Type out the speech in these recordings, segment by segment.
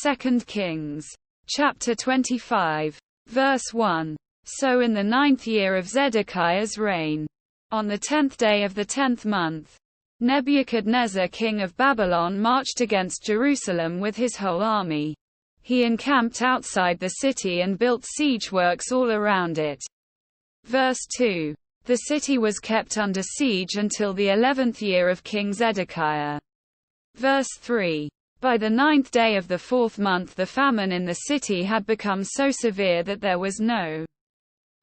2 Kings. Chapter 25. Verse 1. So in the 9th year of Zedekiah's reign, on the 10th day of the 10th month, Nebuchadnezzar king of Babylon marched against Jerusalem with his whole army. He encamped outside the city and built siege works all around it. Verse 2. The city was kept under siege until the 11th year of King Zedekiah. Verse 3. By the 9th day of the 4th month the famine in the city had become so severe that there was no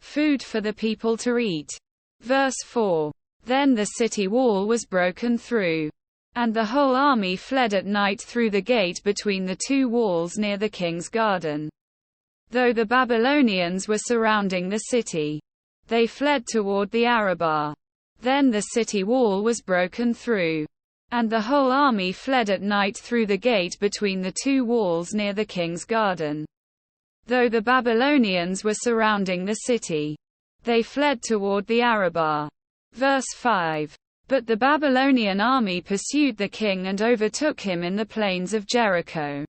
food for the people to eat. Verse 4. Then the city wall was broken through, and the whole army fled at night through the gate between the two walls near the king's garden. Though the Babylonians were surrounding the city, they fled toward the Arabah. Then the city wall was broken through, and the whole army fled at night through the gate between the two walls near the king's garden. Though the Babylonians were surrounding the city, they fled toward the Arabah. Verse 5. But the Babylonian army pursued the king and overtook him in the plains of Jericho.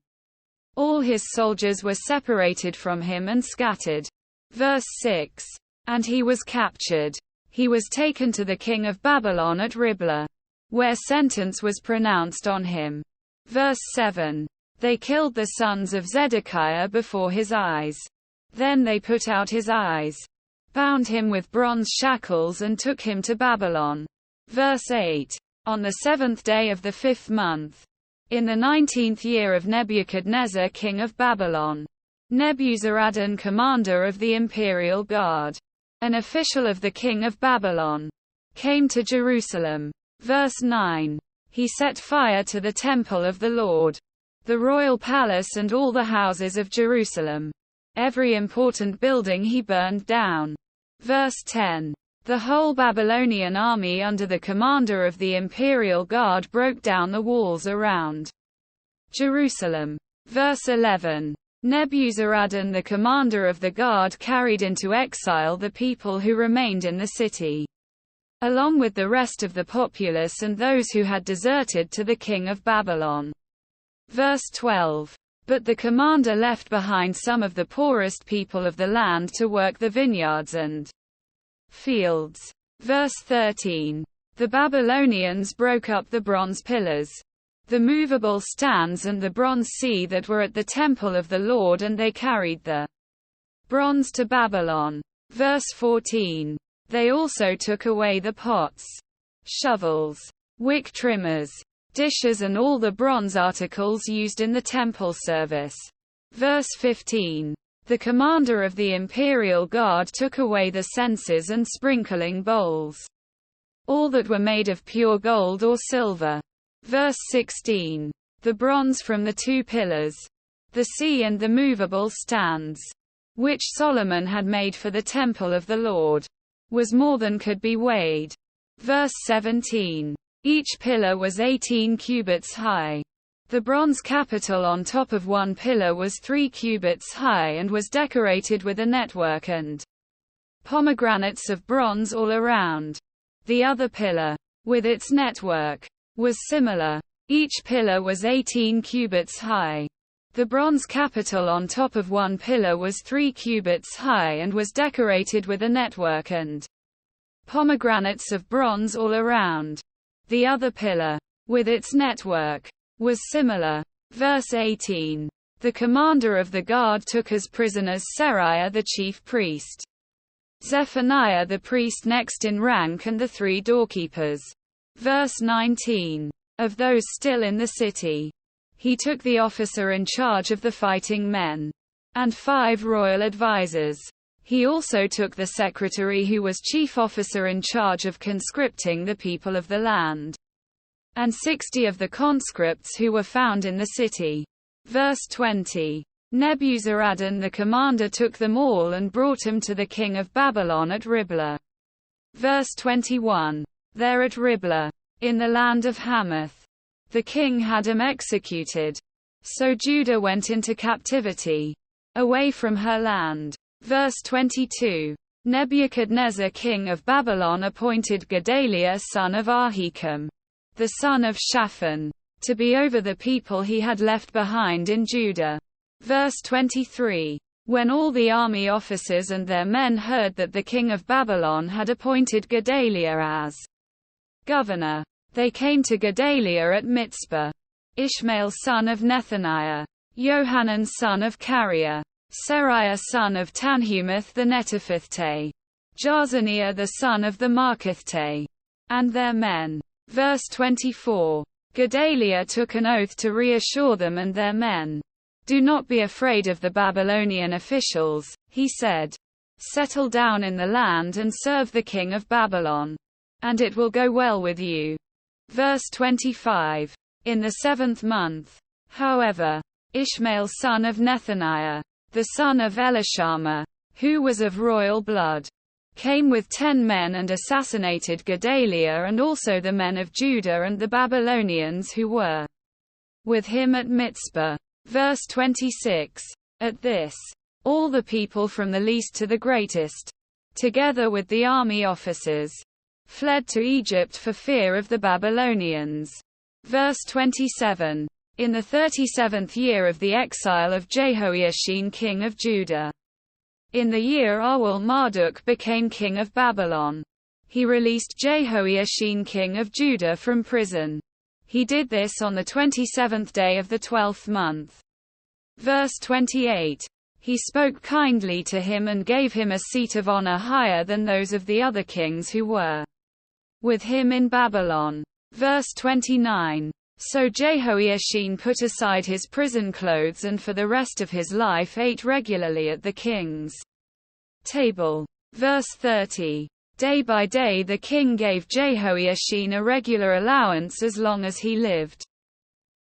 All his soldiers were separated from him and scattered. Verse 6. And he was captured. He was taken to the king of Babylon at Riblah, where sentence was pronounced on him. Verse 7. They killed the sons of Zedekiah before his eyes. Then they put out his eyes, bound him with bronze shackles and took him to Babylon. Verse 8. On the 7th day of the 5th month, in the 19th year of Nebuchadnezzar king of Babylon, Nebuzaradan commander of the imperial guard, an official of the king of Babylon, came to Jerusalem. Verse 9. He set fire to the temple of the Lord, the royal palace and all the houses of Jerusalem. Every important building he burned down. Verse 10. The whole Babylonian army under the commander of the imperial guard broke down the walls around Jerusalem. Verse 11. Nebuzaradan the commander of the guard carried into exile the people who remained in the city, along with the rest of the populace and those who had deserted to the king of Babylon. Verse 12. But the commander left behind some of the poorest people of the land to work the vineyards and fields. Verse 13. The Babylonians broke up the bronze pillars, the movable stands and the bronze sea that were at the temple of the Lord, and they carried the bronze to Babylon. Verse 14. They also took away the pots, shovels, wick trimmers, dishes and all the bronze articles used in the temple service. Verse 15. The commander of the imperial guard took away the censers and sprinkling bowls, all that were made of pure gold or silver. Verse 16. The bronze from the two pillars, the sea and the movable stands, which Solomon had made for the temple of the Lord, was more than could be weighed. Verse 17. Each pillar was 18 cubits high. The bronze capital on top of one pillar was 3 cubits high and was decorated with a network and pomegranates of bronze all around. The other pillar, with its network, was similar. Each pillar was 18 cubits high. The bronze capital on top of one pillar was 3 cubits high and was decorated with a network and pomegranates of bronze all around. The other pillar, with its network, was similar. Verse 18. The commander of the guard took as prisoners Seraiah the chief priest, Zephaniah the priest next in rank, and the 3 doorkeepers. Verse 19. Of those still in the city, he took the officer in charge of the fighting men, and 5 royal advisers. He also took the secretary who was chief officer in charge of conscripting the people of the land, and 60 of the conscripts who were found in the city. Verse 20. Nebuzaradan the commander took them all and brought them to the king of Babylon at Riblah. Verse 21. There at Riblah, in the land of Hamath, the king had him executed. So Judah went into captivity, away from her land. Verse 22. Nebuchadnezzar king of Babylon appointed Gedaliah son of Ahikam, the son of Shaphan, to be over the people he had left behind in Judah. Verse 23. When all the army officers and their men heard that the king of Babylon had appointed Gedaliah as governor, they came to Gedaliah at Mitzpah. Ishmael son of Nethaniah, Johanan son of Kareah, Seraiah son of Tanhumeth the Netophathite, Jaazaniah the son of the Markathite, and their men. Verse 24. Gedaliah took an oath to reassure them and their men. Do not be afraid of the Babylonian officials, he said. Settle down in the land and serve the king of Babylon, and it will go well with you. Verse 25. In the 7th month, however, Ishmael son of Nethaniah, the son of Elishama, who was of royal blood, came with 10 men and assassinated Gedaliah and also the men of Judah and the Babylonians who were with him at Mitzpah. Verse 26. At this, all the people from the least to the greatest, together with the army officers, fled to Egypt for fear of the Babylonians. Verse 27. In the 37th year of the exile of Jehoiachin king of Judah, in the year Awul-Marduk became king of Babylon, he released Jehoiachin king of Judah from prison. He did this on the 27th day of the 12th month. Verse 28. He spoke kindly to him and gave him a seat of honor higher than those of the other kings who were with him in Babylon. Verse 29. So Jehoiachin put aside his prison clothes and for the rest of his life ate regularly at the king's table. Verse 30. Day by day the king gave Jehoiachin a regular allowance as long as he lived.